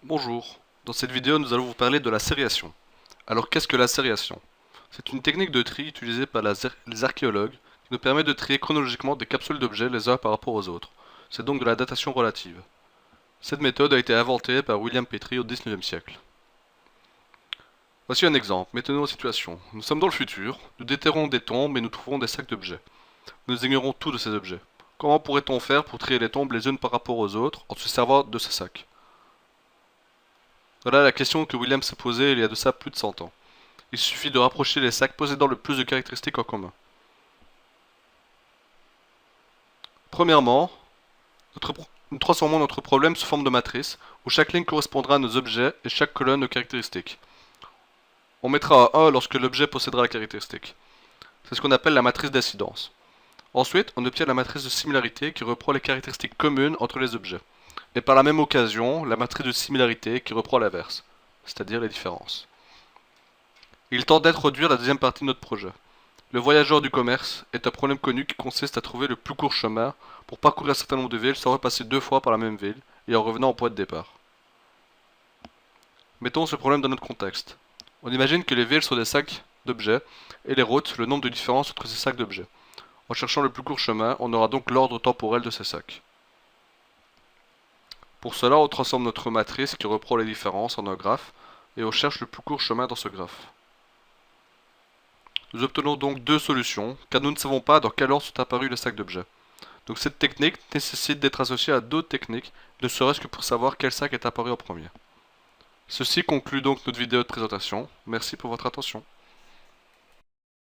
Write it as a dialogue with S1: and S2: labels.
S1: Bonjour, dans cette vidéo nous allons vous parler de la sériation. Alors qu'est-ce que la sériation? C'est une technique de tri utilisée par les archéologues qui nous permet de trier chronologiquement des capsules d'objets les uns par rapport aux autres. C'est donc de la datation relative. Cette méthode a été inventée par William Petrie au XIXe siècle. Voici un exemple, mettez-nous en situation. Nous sommes dans le futur, nous déterrons des tombes et nous trouvons des sacs d'objets. Nous ignorons tout de ces objets. Comment pourrait-on faire pour trier les tombes les unes par rapport aux autres en se servant de ces sacs? Voilà la question que William s'est posée il y a de ça plus de 100 ans. Il suffit de rapprocher les sacs possédant le plus de caractéristiques en commun. Premièrement, nous transformons notre problème sous forme de matrice, où chaque ligne correspondra à nos objets et chaque colonne aux caractéristiques. On mettra un 1 lorsque l'objet possédera la caractéristique. C'est ce qu'on appelle la matrice d'incidence. Ensuite, on obtient la matrice de similarité qui reprend les caractéristiques communes entre les objets. Et par la même occasion, la matrice de similarité qui reprend l'inverse, c'est-à-dire les différences. Il est temps d'introduire la deuxième partie de notre projet. Le voyageur du commerce est un problème connu qui consiste à trouver le plus court chemin pour parcourir un certain nombre de villes sans repasser deux fois par la même ville et en revenant au point de départ. Mettons ce problème dans notre contexte. On imagine que les villes sont des sacs d'objets et les routes le nombre de différences entre ces sacs d'objets. En cherchant le plus court chemin, on aura donc l'ordre temporel de ces sacs. Pour cela, on transforme notre matrice qui reprend les différences en un graphe et on cherche le plus court chemin dans ce graphe. Nous obtenons donc deux solutions, car nous ne savons pas dans quel ordre sont apparus les sacs d'objets. Donc cette technique nécessite d'être associée à d'autres techniques, ne serait-ce que pour savoir quel sac est apparu en premier. Ceci conclut donc notre vidéo de présentation. Merci pour votre attention.